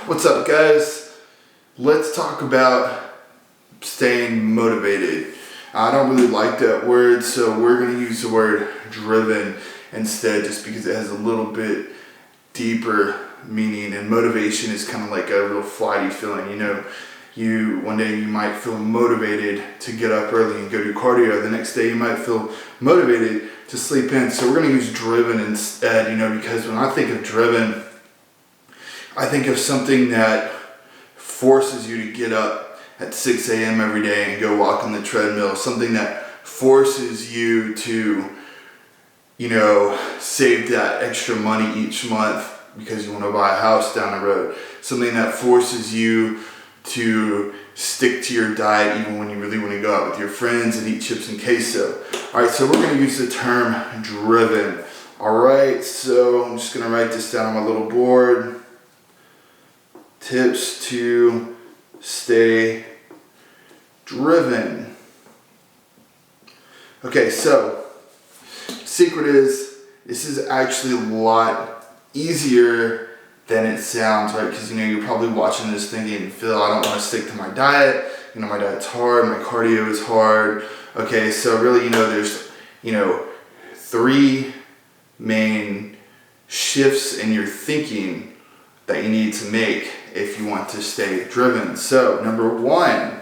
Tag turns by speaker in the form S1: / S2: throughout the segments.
S1: What's up, guys? Let's talk about staying motivated. I don't really like that word, so we're going to use the word driven instead, just because it has a little bit deeper meaning. And motivation is kind of like a real flighty feeling. One day you might feel motivated to get up early and go do cardio. The next day you might feel motivated to sleep in. So we're going to use driven instead, because when I think of driven, I think of something that forces you to get up at 6 a.m. every day and go walk on the treadmill. Something that forces you to, save that extra money each month because you want to buy a house down the road. Something that forces you to stick to your diet even when you really want to go out with your friends and eat chips and queso. Alright, so we're going to use the term driven. Alright, so I'm just going to write this down on my little board. Tips to stay driven. Okay, so secret is this is actually a lot easier than it sounds, right? Because you're probably watching this thinking, Phil, I don't want to stick to my diet. My diet's hard, my cardio is hard. Okay, so really, there's three main shifts in your thinking that you need to make if you want to stay driven. So, number one,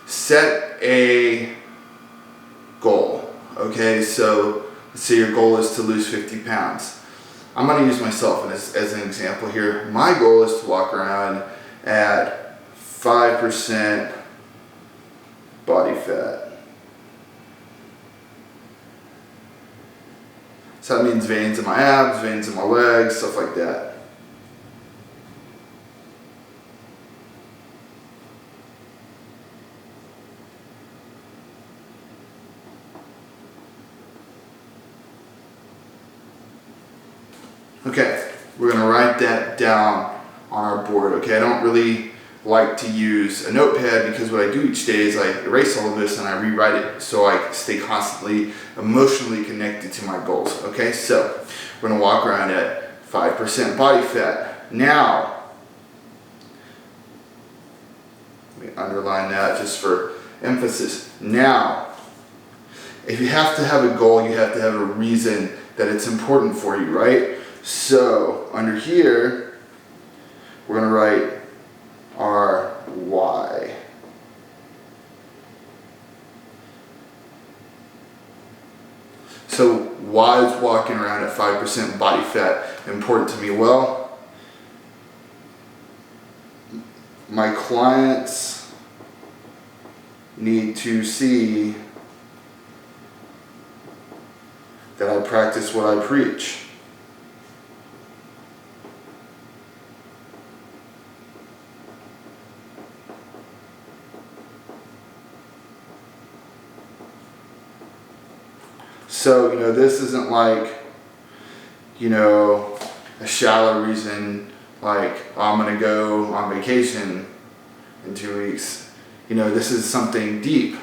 S1: set a goal. Okay, so let's say your goal is to lose 50 pounds. I'm going to use myself as an example here. My goal is to walk around at 5% body fat. So that means veins in my abs, veins in my legs, stuff like that. Okay, we're going to write that down on our board. Okay, I don't really like to use a notepad because what I do each day is I erase all of this and I rewrite it so I stay constantly emotionally connected to my goals. Okay, so we're going to walk around at 5% body fat. Now, let me underline that just for emphasis. Now, if you have to have a goal, you have to have a reason that it's important for you, right? So, under here, we're going to write our why. So, why is walking around at 5% body fat important to me? Well, my clients need to see that I practice what I preach. So, this isn't like, a shallow reason like, I'm going to go on vacation in 2 weeks. This is something deep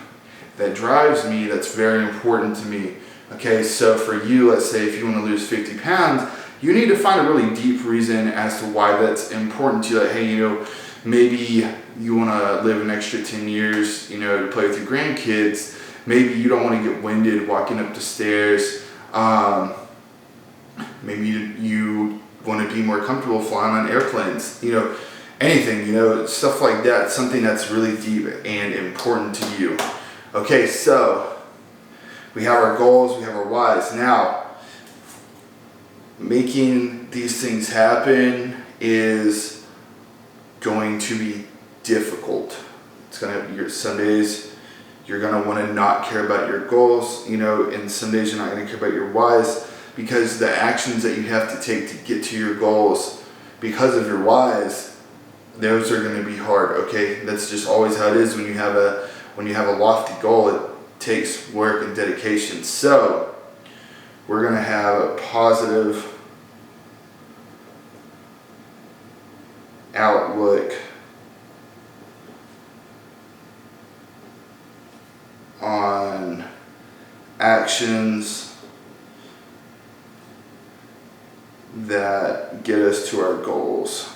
S1: that drives me, that's very important to me. Okay, so for you, let's say if you want to lose 50 pounds, you need to find a really deep reason as to why that's important to you. Like, hey, maybe you want to live an extra 10 years, to play with your grandkids. Maybe you don't want to get winded walking up the stairs. Maybe you want to be more comfortable flying on airplanes. Anything, stuff like that. Something that's really deep and important to you. Okay, so we have our goals, we have our whys. Now, making these things happen is going to be difficult. Some days you're going to want to not care about your goals, and some days you're not going to care about your whys, because the actions that you have to take to get to your goals because of your whys, those are going to be hard. Okay, that's just always how it is when you have a lofty goal. It takes work and dedication. So we're going to have a positive outlook on actions that get us to our goals.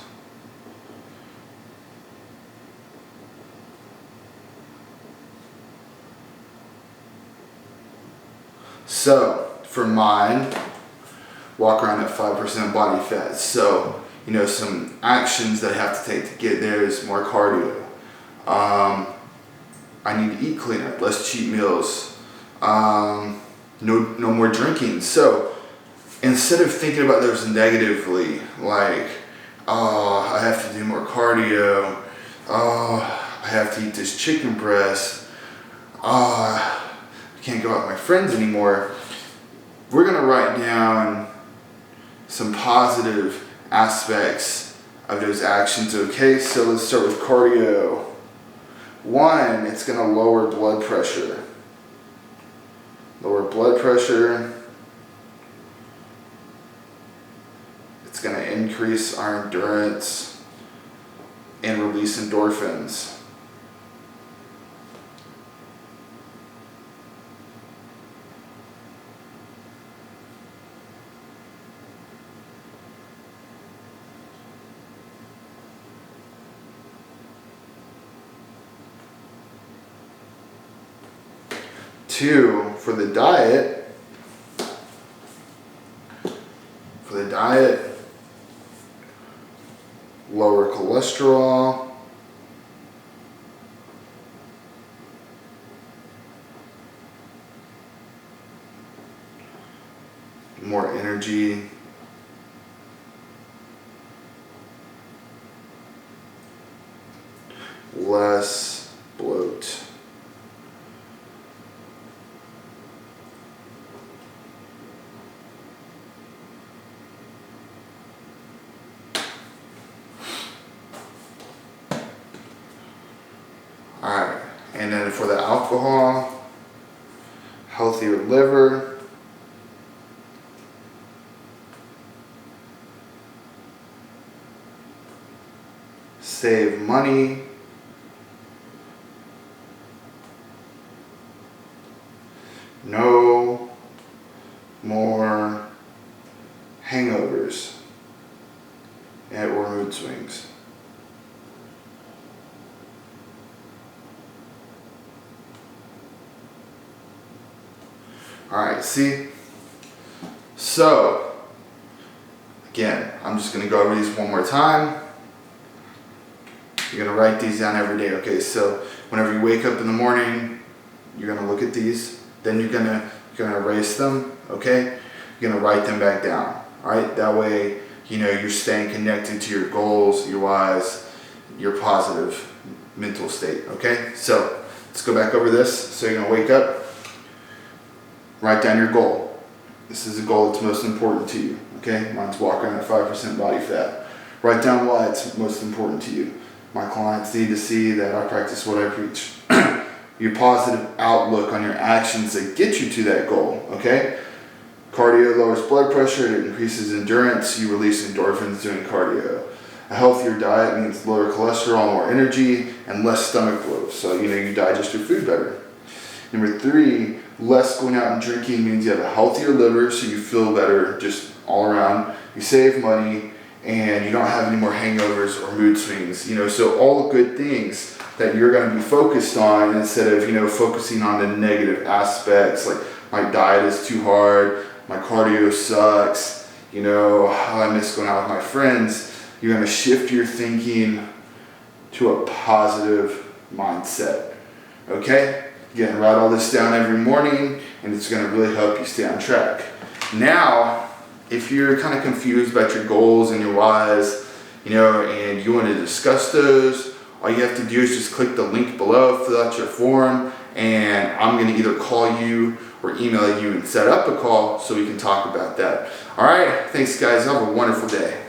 S1: So for mine, walk around at 5% body fat. So, you know, some actions that I have to take to get there is more cardio. I need to eat cleaner, less cheat meals, no more drinking. So instead of thinking about those negatively, like, oh, I have to do more cardio, oh, I have to eat this chicken breast, oh, I can't go out with my friends anymore, we're gonna write down some positive aspects of those actions. Okay, so let's start with cardio. 1, it's gonna lower blood pressure. Lower blood pressure. It's gonna increase our endurance and release endorphins. 2, for the diet, lower cholesterol, more energy, less bloat. Alright, and then for the alcohol, healthier liver, save money, no more hangovers or mood swings. Alright, see? So, again, I'm just going to go over these one more time. You're going to write these down every day. Okay, so whenever you wake up in the morning, you're going to look at these. Then you're going to erase them, okay? You're going to write them back down. Alright, that way, you know, you're staying connected to your goals, your whys, your positive mental state, okay? So, let's go back over this. So you're going to wake up. Write down your goal. This is a goal that's most important to you. Okay, mine's walking at 5% body fat. Write down why it's most important to you. My clients need to see that I practice what I preach. Your positive outlook on your actions that get you to that goal. Okay, cardio lowers blood pressure, it increases endurance, you release endorphins doing cardio. A healthier diet means lower cholesterol, more energy, and less stomach bloat. So you know you digest your food better. Number 3, less going out and drinking means you have a healthier liver, so you feel better just all around. You save money, and you don't have any more hangovers or mood swings. You know, so all good things that you're going to be focused on instead of, you know, focusing on the negative aspects, like my diet is too hard, my cardio sucks, you know, how I miss going out with my friends. You're going to shift your thinking to a positive mindset. Okay? Again, write all this down every morning, and it's going to really help you stay on track. Now, if you're kind of confused about your goals and your whys, you know, and you want to discuss those, all you have to do is just click the link below, fill out your form, and I'm going to either call you or email you and set up a call so we can talk about that. All right, thanks guys. Have a wonderful day.